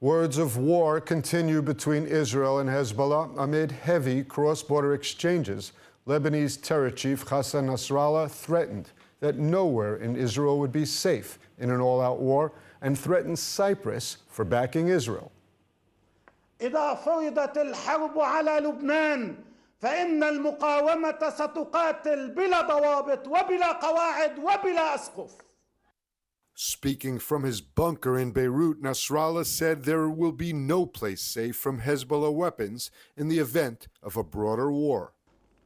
Words of war continue between Israel and Hezbollah amid heavy cross-border exchanges. Lebanese terror chief Hassan Nasrallah threatened that nowhere in Israel would be safe in an all-out war and threatened Cyprus for backing Israel. إذا فرضت الحرب على لبنان فإن المقاومة ستقاتل بلا ضوابط وبلا قواعد وبلا أسقف. Speaking from his bunker in Beirut, Nasrallah said there will be no place safe from Hezbollah weapons in the event of a broader war.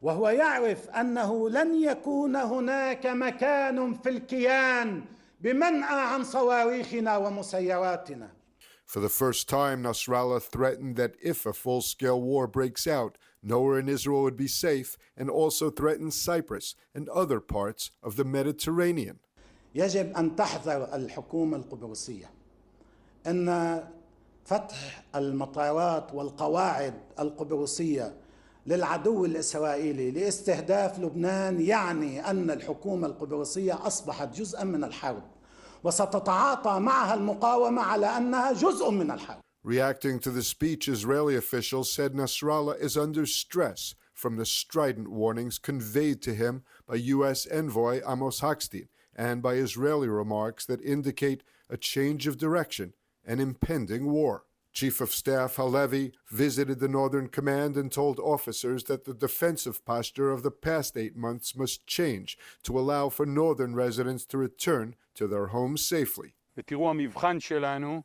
وهو يعرف أنه لن يكون هناك مكان في الكيان بمنأى عن صواريخنا ومسيراتنا. For the first time, Nasrallah threatened that if a full-scale war breaks out, nowhere in Israel would be safe, and also threatened Cyprus and other parts of the Mediterranean. يجب أن تحذر الحكومة القبرصية أن فتح المطارات والقواعد القبرصية للعدو الإسرائيلي لاستهداف لبنان يعني أن الحكومة القبرصية أصبحت جزءا من الحرب وستتعاطى معها المقاومة على أنها جزء من الحرب. Reacting to the speech, Israeli officials said Nasrallah is under stress from the strident warnings conveyed to him by U.S. envoy Amos Hochstein and by Israeli remarks that indicate a change of direction and impending war. Chief of Staff Halevi visited the Northern Command and told officers that the defensive posture of the past 8 months must change to allow for Northern residents to return to their homes safely. ותראו, המבחן שלנו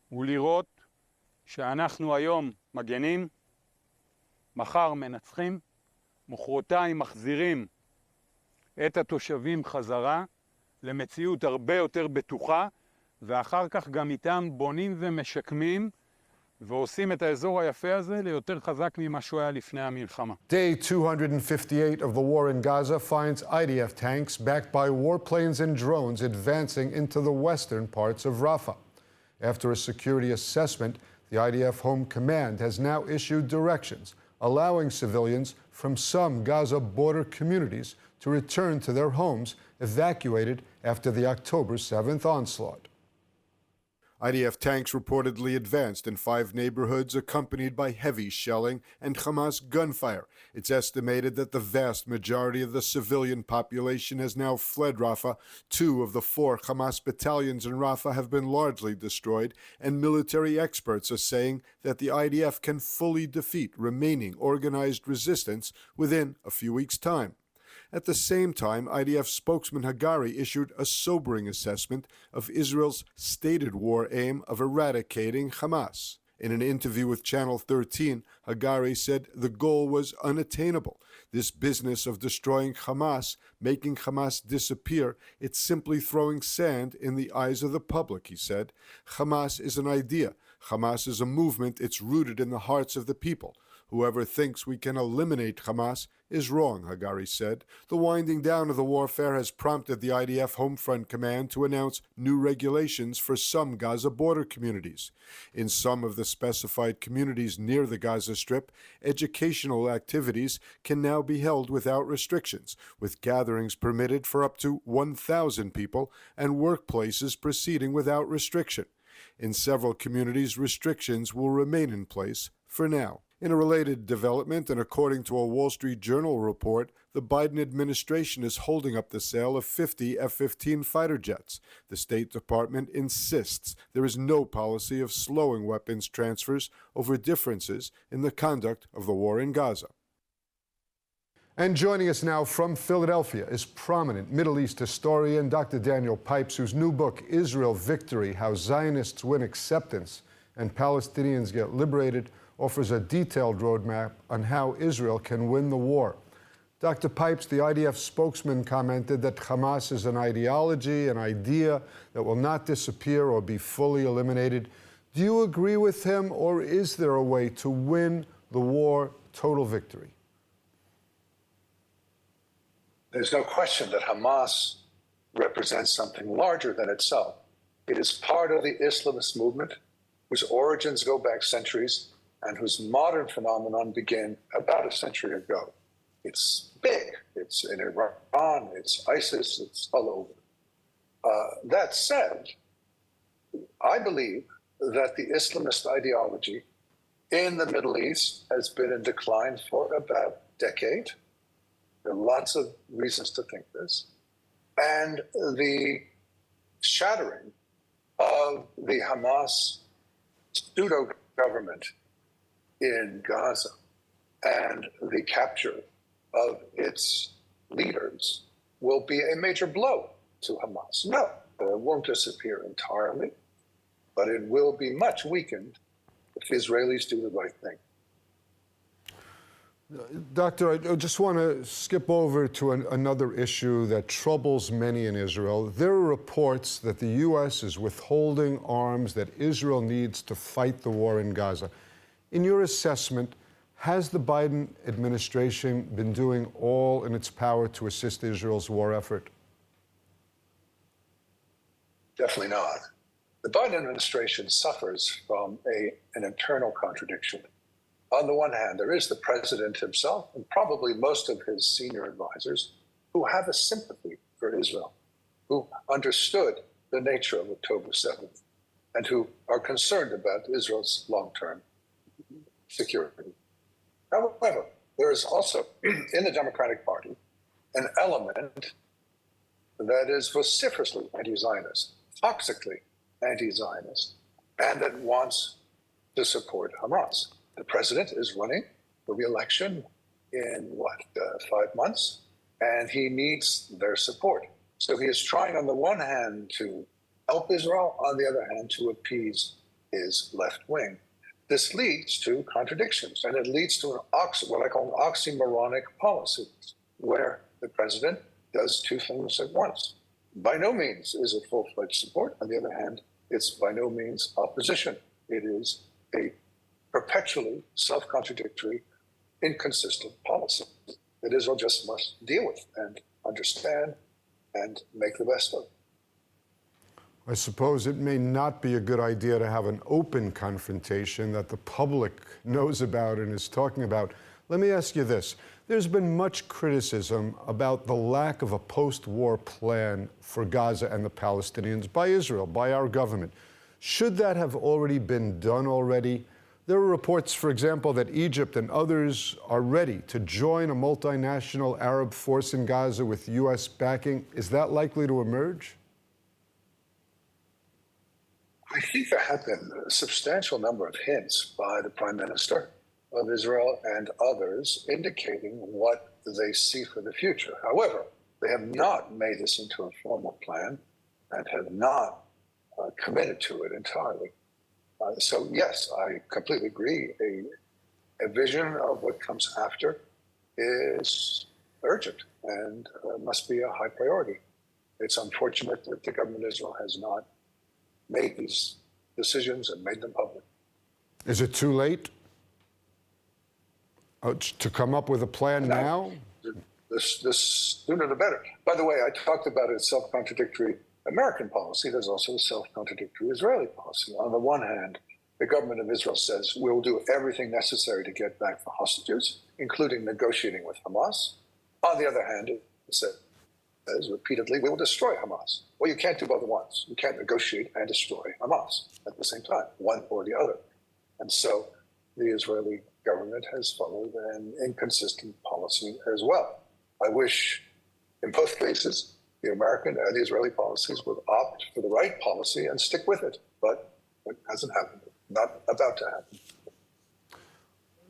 הוא לראות שאנחנו היום מגנים, מחר מנצחים, מחרתיים מחזירים את התושבים חזרה למציאות הרבה יותר בטוחה, ואחר כך גם איתם בונים ומשקמים ועושים את האזור היפה הזה ליותר חזק ממה שהוא היה לפני המלחמה. Day 258 of the war in Gaza finds IDF tanks backed by warplanes and drones advancing into the western parts of Rafah. After a security assessment, the IDF Home Command has now issued directions allowing civilians from some Gaza border communities to return to their homes evacuated after the October 7th onslaught. IDF tanks reportedly advanced in 5 neighborhoods accompanied by heavy shelling and Hamas gunfire. It's estimated that the vast majority of the civilian population has now fled Rafah. 2 of the 4 Hamas battalions in Rafah have been largely destroyed, and military experts are saying that the IDF can fully defeat remaining organized resistance within a few weeks' time. At the same time, IDF spokesman Hagari issued a sobering assessment of Israel's stated war aim of eradicating Hamas. In an interview with Channel 13, Hagari said the goal was unattainable. This business of destroying Hamas, making Hamas disappear, it's simply throwing sand in the eyes of the public, he said. Hamas is an idea. Hamas is a movement. It's rooted in the hearts of the people. Whoever thinks we can eliminate Hamas is wrong, Hagari said. The winding down of the warfare has prompted the IDF Home Front Command to announce new regulations for some Gaza border communities. In some of the specified communities near the Gaza Strip, educational activities can now be held without restrictions, with gatherings permitted for up to 1,000 people and workplaces proceeding without restriction. In several communities, restrictions will remain in place for now. In a related development, and according to a Wall Street Journal report, the Biden administration is holding up the sale of 50 F-15 fighter jets. The State Department insists there is no policy of slowing weapons transfers over differences in the conduct of the war in Gaza. And joining us now from Philadelphia is prominent Middle East historian Dr. Daniel Pipes, whose new book, Israel Victory: How Zionists Win Acceptance and Palestinians Get Liberated, offers a detailed roadmap on how Israel can win the war. Dr. Pipes, the IDF spokesman, commented that Hamas is an ideology, an idea that will not disappear or be fully eliminated. Do you agree with him, or is there a way to win the war total victory? There's no question that Hamas represents something larger than itself. It is part of the Islamist movement, whose origins go back centuries, and whose modern phenomenon began about a century ago. It's big. It's in Iran, it's ISIS, it's all over. That said, I believe that the Islamist ideology in the Middle East has been in decline for about a decade. There are lots of reasons to think this. And the shattering of the Hamas pseudo-government in Gaza and the capture of its leaders will be a major blow to Hamas. No, it won't disappear entirely, but it will be much weakened if the Israelis do the right thing. Doctor, I just want to skip over to another issue that troubles many in Israel. There are reports that the U.S. is withholding arms that Israel needs to fight the war in Gaza. In your assessment, has the Biden administration been doing all in its power to assist Israel's war effort? Definitely not. The Biden administration suffers from an internal contradiction. On the one hand, there is the president himself and probably most of his senior advisors who have a sympathy for Israel, who understood the nature of October 7th, and who are concerned about Israel's long-term security. However, there is also in the Democratic Party an element that is vociferously anti-Zionist, toxically anti-Zionist, and that wants to support Hamas. The president is running for re-election in, 5 months, and he needs their support. So he is trying, on the one hand, to help Israel, on the other hand, to appease his left wing. This leads to contradictions, and it leads to what I call an oxymoronic policy, where the president does two things at once. By no means is it full-fledged support. On the other hand, it's by no means opposition. It is a perpetually self-contradictory, inconsistent policy that Israel just must deal with and understand and make the best of. I suppose it may not be a good idea to have an open confrontation that the public knows about and is talking about. Let me ask you this. There's been much criticism about the lack of a post-war plan for Gaza and the Palestinians by Israel, by our government. Should that have already been done already? There are reports, for example, that Egypt and others are ready to join a multinational Arab force in Gaza with U.S. backing. Is that likely to emerge? I think there have been a substantial number of hints by the Prime Minister of Israel and others indicating what they see for the future. However, they have not made this into a formal plan and have not committed to it entirely. So yes, I completely agree. A vision of what comes after is urgent and must be a high priority. It's unfortunate that the government of Israel has not made these decisions and made them public. Is it too late to come up with a plan now? The sooner the better. By the way, I talked about a self-contradictory American policy. There's also a self-contradictory Israeli policy. On the one hand, the government of Israel says we'll do everything necessary to get back the hostages, including negotiating with Hamas. On the other hand, it says repeatedly, we will destroy Hamas. Well, you can't do both at once. You can't negotiate and destroy Hamas at the same time, one or the other. And so the Israeli government has followed an inconsistent policy as well. I wish, in both cases, the American and the Israeli policies would opt for the right policy and stick with it. But it hasn't happened, not about to happen.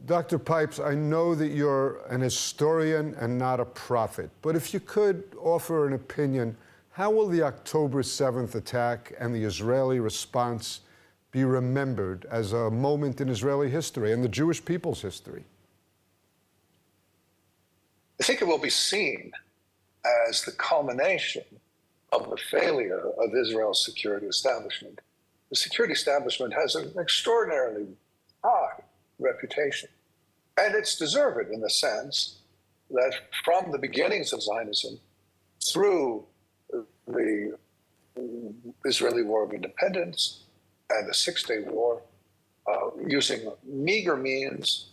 Dr. Pipes, I know that you're an historian and not a prophet, but if you could offer an opinion, how will the October 7th attack and the Israeli response be remembered as a moment in Israeli history and the Jewish people's history? I think it will be seen as the culmination of the failure of Israel's security establishment. The security establishment has an extraordinarily high reputation, and it's deserved in the sense that from the beginnings of Zionism through the Israeli War of Independence and the Six-Day War, using meager means,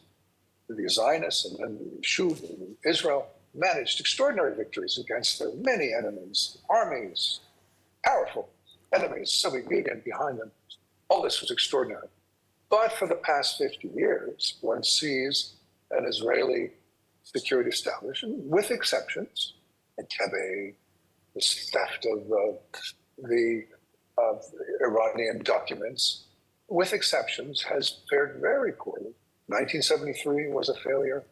the Zionists and then the Shuv, Israel managed extraordinary victories against their many enemies, armies, powerful enemies, Soviet Union behind them. All this was extraordinary. But for the past 50 years, one sees an Israeli security establishment, with exceptions, Entebbe, this theft of the Iranian documents, with exceptions, has fared very poorly. 1973 was a failure.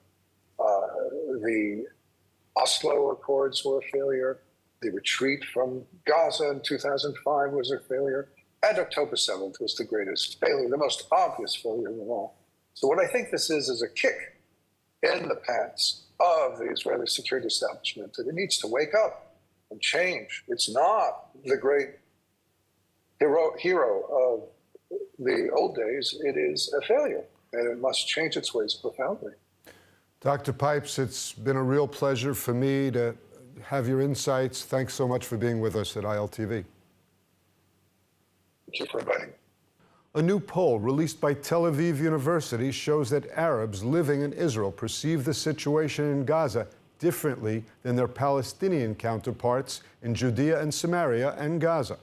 The Oslo Accords were a failure. The retreat from Gaza in 2005 was a failure. And October 7th was the greatest failure, the most obvious failure of them all. So what I think this is a kick in the pants of the Israeli security establishment that it needs to wake up and change. It's not the great hero of the old days. It is a failure, and it must change its ways profoundly. Dr. Pipes, it's been a real pleasure for me to have your insights. Thanks so much for being with us at ILTV. Thank you for inviting me. A new poll released by Tel Aviv University shows that Arabs living in Israel perceive the situation in Gaza differently than their Palestinian counterparts in Judea and Samaria and Gaza.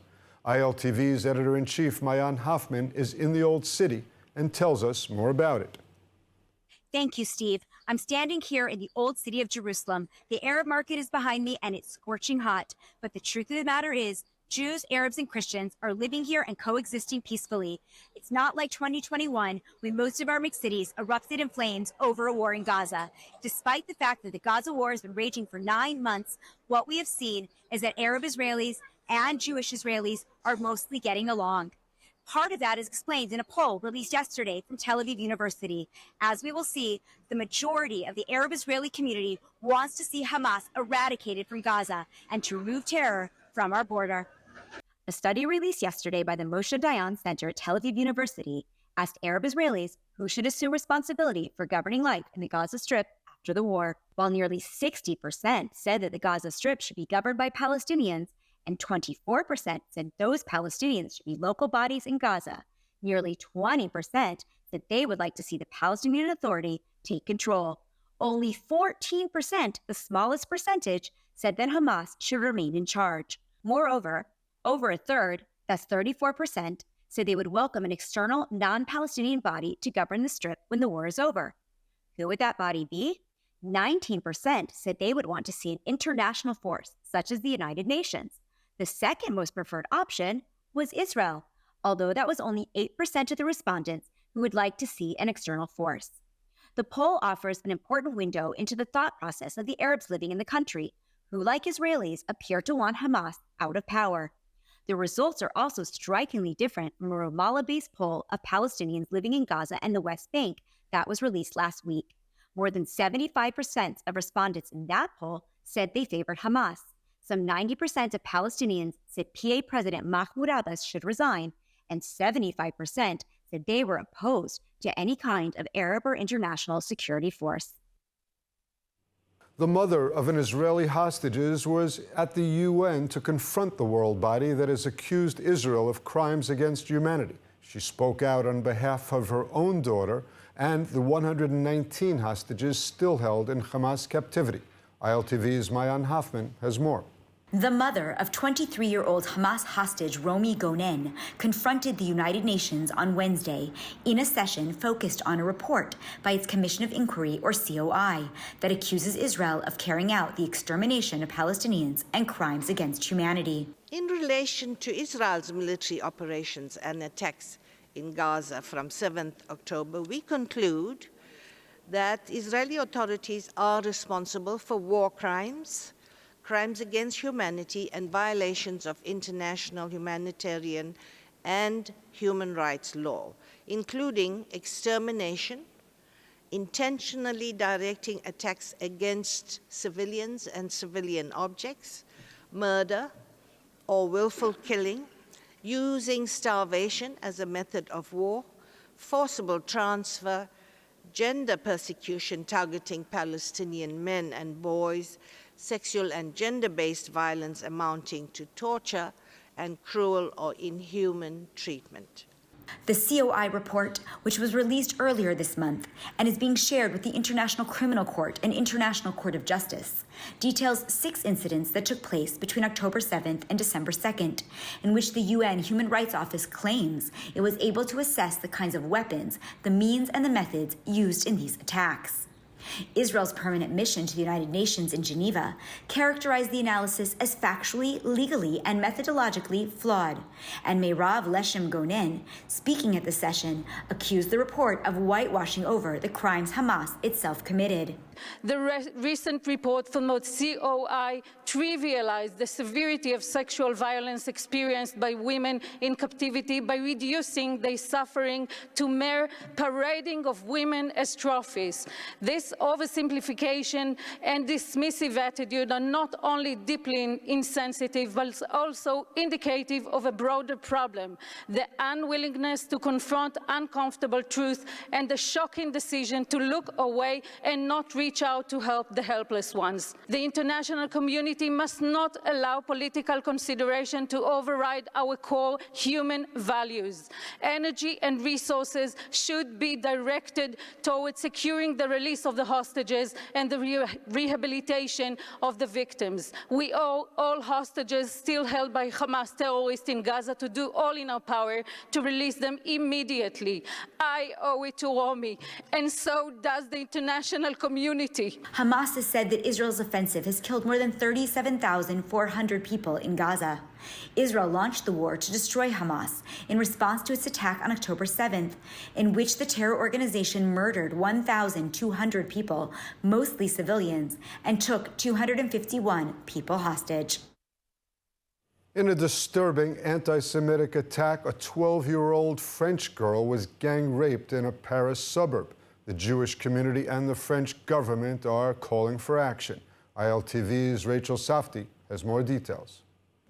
ILTV's editor-in-chief, Mayan Hoffman, is in the Old City and tells us more about it. Thank you, Steve. I'm standing here in the Old City of Jerusalem. The Arab market is behind me and it's scorching hot. But the truth of the matter is, Jews, Arabs, and Christians are living here and coexisting peacefully. It's not like 2021, when most of our mixed cities erupted in flames over a war in Gaza. Despite the fact that the Gaza war has been raging for 9 months, what we have seen is that Arab Israelis and Jewish Israelis are mostly getting along. Part of that is explained in a poll released yesterday from Tel Aviv University. As we will see, the majority of the Arab Israeli community wants to see Hamas eradicated from Gaza and to remove terror from our border. A study released yesterday by the Moshe Dayan Center at Tel Aviv University asked Arab Israelis who should assume responsibility for governing life in the Gaza Strip after the war. While nearly 60% said that the Gaza Strip should be governed by Palestinians, and 24% said those Palestinians should be local bodies in Gaza, nearly 20% said they would like to see the Palestinian Authority take control. Only 14%, the smallest percentage, said that Hamas should remain in charge. Moreover, over a third, that's 34%, said they would welcome an external non-Palestinian body to govern the Strip when the war is over. Who would that body be? 19% said they would want to see an international force, such as the United Nations. The second most preferred option was Israel, although that was only 8% of the respondents who would like to see an external force. The poll offers an important window into the thought process of the Arabs living in the country, who, like Israelis, appear to want Hamas out of power. The results are also strikingly different from a Ramallah-based poll of Palestinians living in Gaza and the West Bank that was released last week. More than 75% of respondents in that poll said they favored Hamas. Some 90% of Palestinians said PA President Mahmoud Abbas should resign, and 75% said they were opposed to any kind of Arab or international security force. The mother of an Israeli hostage was at the UN to confront the world body that has accused Israel of crimes against humanity. She spoke out on behalf of her own daughter and the 119 hostages still held in Hamas captivity. ILTV's Mayan Hoffman has more. The mother of 23-year-old Hamas hostage Romi Gonen confronted the United Nations on Wednesday in a session focused on a report by its Commission of Inquiry, or COI, that accuses Israel of carrying out the extermination of Palestinians and crimes against humanity. In relation to Israel's military operations and attacks in Gaza from 7th October, we conclude that Israeli authorities are responsible for war crimes, crimes against humanity, and violations of international humanitarian and human rights law, including extermination, intentionally directing attacks against civilians and civilian objects, murder or willful killing, using starvation as a method of war, forcible transfer, gender persecution targeting Palestinian men and boys, sexual and gender-based violence amounting to torture, and cruel or inhuman treatment. The COI report, which was released earlier this month and is being shared with the International Criminal Court and International Court of Justice, details 6 incidents that took place between October 7th and December 2nd, in which the UN Human Rights Office claims it was able to assess the kinds of weapons, the means, and the methods used in these attacks. Israel's permanent mission to the United Nations in Geneva characterized the analysis as factually, legally, and methodologically flawed. And Meirav Leshem Gonen, speaking at the session, accused the report of whitewashing over the crimes Hamas itself committed. The recent report from the COI trivialized the severity of sexual violence experienced by women in captivity by reducing their suffering to mere parading of women as trophies. This oversimplification and dismissive attitude are not only deeply insensitive, but also indicative of a broader problem: the unwillingness to confront uncomfortable truth and the shocking decision to look away and not reach out to help the helpless ones. The international community must not allow political consideration to override our core human values. Energy and resources should be directed towards securing the release of the hostages and the rehabilitation of the victims. We owe all hostages still held by Hamas terrorists in Gaza to do all in our power to release them immediately. I owe it to Romi, and so does the international community. Hamas has said that Israel's offensive has killed more than 37,400 people in Gaza. Israel launched the war to destroy Hamas in response to its attack on October 7th, in which the terror organization murdered 1,200 people, mostly civilians, and took 251 people hostage. In a disturbing anti-Semitic attack, a 12-year-old French girl was gang-raped in a Paris suburb. The Jewish community and the French government are calling for action. ILTV's Rachel Safdie has more details.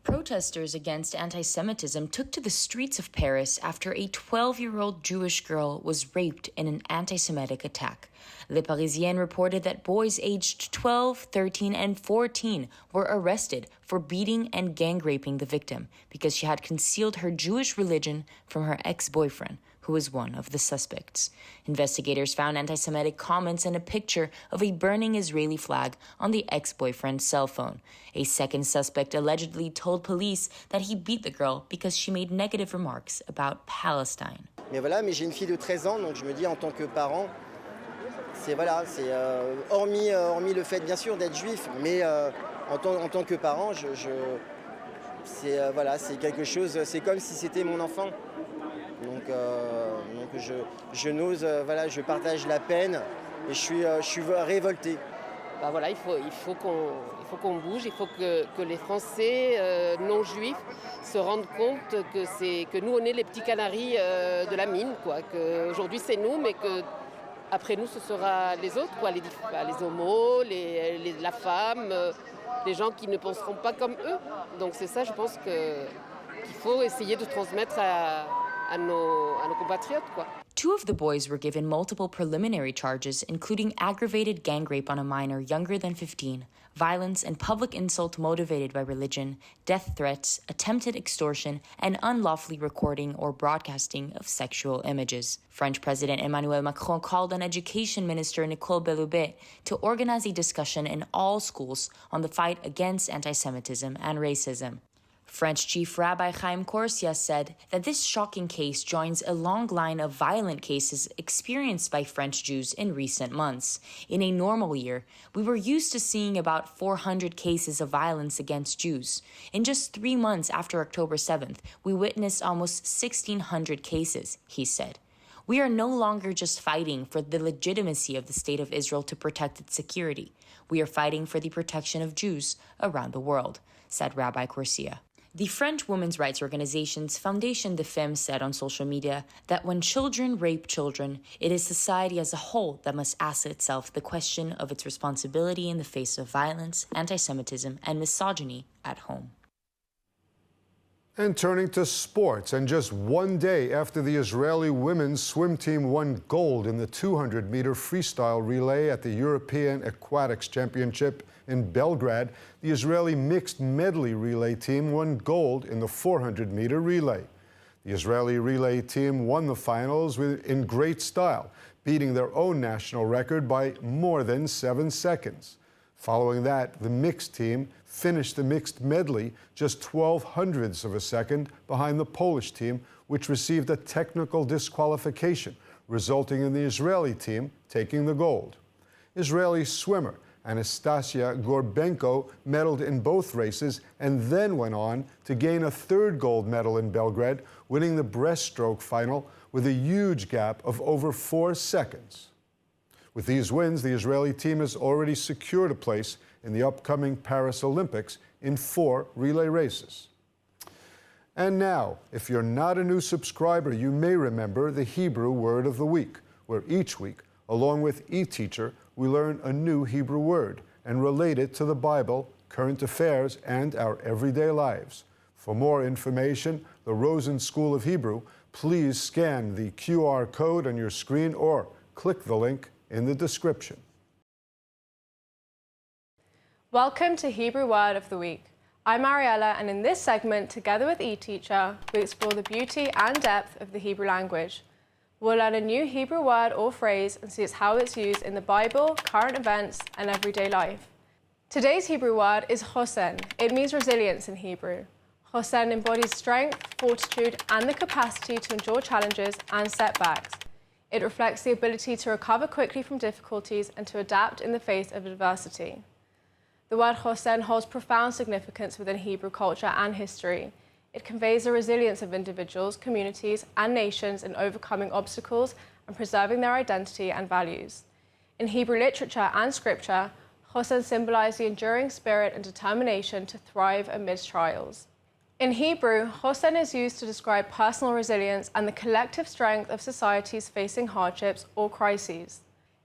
Protesters against anti-Semitism took to the streets of Paris after a 12-year-old Jewish girl was raped in an anti-Semitic attack. Le Parisien reported that boys aged 12, 13, and 14 were arrested for beating and gang-raping the victim because she had concealed her Jewish religion from her ex-boyfriend, who was one of the suspects. Investigators found anti-Semitic comments and a picture of a burning Israeli flag on the ex-boyfriend's cell phone. A second suspect allegedly told police that he beat the girl because she made negative remarks about Palestine. Mais voilà, mais j'ai une fille de 13 ans, donc je me dis en tant que parent, hormis le fait bien sûr d'être juif, mais en tant que parent, c'est quelque chose, c'est comme si c'était mon enfant. Donc je n'ose, je partage la peine et je suis révolté. Bah voilà, il faut qu'on bouge, il faut que les Français non juifs se rendent compte que nous on est les petits canaris de la mine, quoi. Que aujourd'hui c'est nous, mais que après nous ce sera les autres, quoi, les homos, la femme, les gens qui ne penseront pas comme eux. Donc c'est ça, je pense qu'il faut essayer de transmettre à nos compatriotes, quoi. 2 of the boys were given multiple preliminary charges, including aggravated gang rape on a minor younger than 15, violence and public insult motivated by religion, death threats, attempted extortion, and unlawfully recording or broadcasting of sexual images. French President Emmanuel Macron called on Education Minister Nicole Belloubet to organize a discussion in all schools on the fight against anti-Semitism and racism. French Chief Rabbi Chaim Corsia said that this shocking case joins a long line of violent cases experienced by French Jews in recent months. In a normal year, we were used to seeing about 400 cases of violence against Jews. In just 3 months after October 7th, we witnessed almost 1,600 cases, he said. We are no longer just fighting for the legitimacy of the State of Israel to protect its security. We are fighting for the protection of Jews around the world, said Rabbi Corsia. The French women's rights organization's Foundation des Femmes said on social media that when children rape children, it is society as a whole that must ask itself the question of its responsibility in the face of violence, anti-Semitism, and misogyny at home. And turning to sports, and just 1 day after the Israeli women's swim team won gold in the 200-meter freestyle relay at the European Aquatics Championship in Belgrade, the Israeli mixed medley relay team won gold in the 400-meter relay. The Israeli relay team won the finals in great style, beating their own national record by more than 7 seconds. Following that, the mixed team finished the mixed medley just 0.12 of a second behind the Polish team, which received a technical disqualification, resulting in the Israeli team taking the gold. Israeli swimmer Anastasia Gorbenko medaled in both races and then went on to gain a third gold medal in Belgrade, winning the breaststroke final with a huge gap of over 4 seconds. With these wins, the Israeli team has already secured a place in the upcoming Paris Olympics in 4 relay races. And now, if you're not a new subscriber, you may remember the Hebrew Word of the Week, where each week, along with eTeacher, we learn a new Hebrew word and relate it to the Bible, current affairs, and our everyday lives. For more information, the Rosen School of Hebrew, please scan the QR code on your screen or click the link in the description. Welcome to Hebrew Word of the Week. I'm Ariella, and in this segment, together with eTeacher, we explore the beauty and depth of the Hebrew language. We'll learn a new Hebrew word or phrase and see how it's used in the Bible, current events, and everyday life. Today's Hebrew word is chosen. It means resilience in Hebrew. Chosen embodies strength, fortitude, and the capacity to endure challenges and setbacks. It reflects the ability to recover quickly from difficulties and to adapt in the face of adversity. The word chosen holds profound significance within Hebrew culture and history. It conveys the resilience of individuals, communities, and nations in overcoming obstacles and preserving their identity and values. In Hebrew literature and scripture, chosen symbolizes the enduring spirit and determination to thrive amidst trials. In Hebrew, chosen is used to describe personal resilience and the collective strength of societies facing hardships or crises.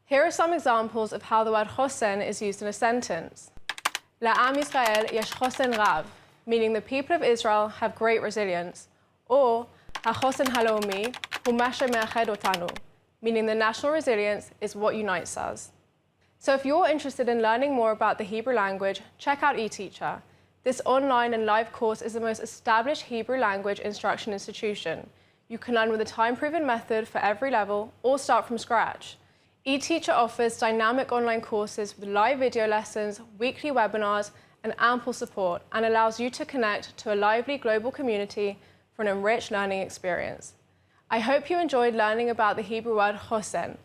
Here are some examples of how the word chosen is used in a sentence. La'am Yisrael yesh chosen rav, meaning the people of Israel have great resilience, or ha-chosen halomi hu ma she'me'ached otanu, meaning the national resilience is what unites us. So if you're interested in learning more about the Hebrew language, check out eTeacher. This online and live course is the most established Hebrew language instruction institution. You can learn with a time-proven method for every level or start from scratch. eTeacher offers dynamic online courses with live video lessons, weekly webinars, and ample support, and allows you to connect to a lively global community for an enriched learning experience. I hope you enjoyed learning about the Hebrew word chosen.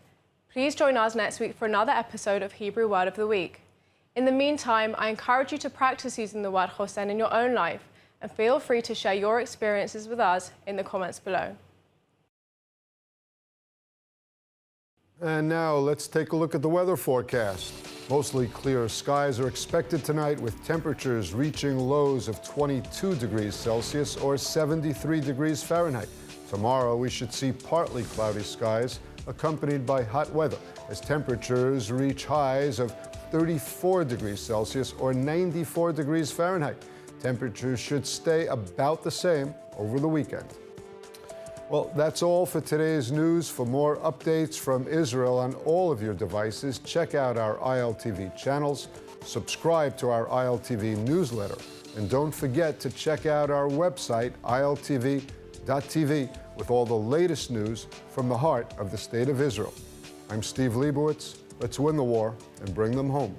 Please join us next week for another episode of Hebrew Word of the Week. In the meantime, I encourage you to practice using the word chosen in your own life, and feel free to share your experiences with us in the comments below. And now let's take a look at the weather forecast. Mostly clear skies are expected tonight with temperatures reaching lows of 22 degrees Celsius or 73 degrees Fahrenheit. Tomorrow we should see partly cloudy skies accompanied by hot weather as temperatures reach highs of 34 degrees Celsius or 94 degrees Fahrenheit. Temperatures should stay about the same over the weekend. Well, that's all for today's news. For more updates from Israel on all of your devices, check out our ILTV channels, subscribe to our ILTV newsletter, and don't forget to check out our website, iltv.tv, with all the latest news from the heart of the State of Israel. I'm Steve Leibowitz. Let's win the war and bring them home.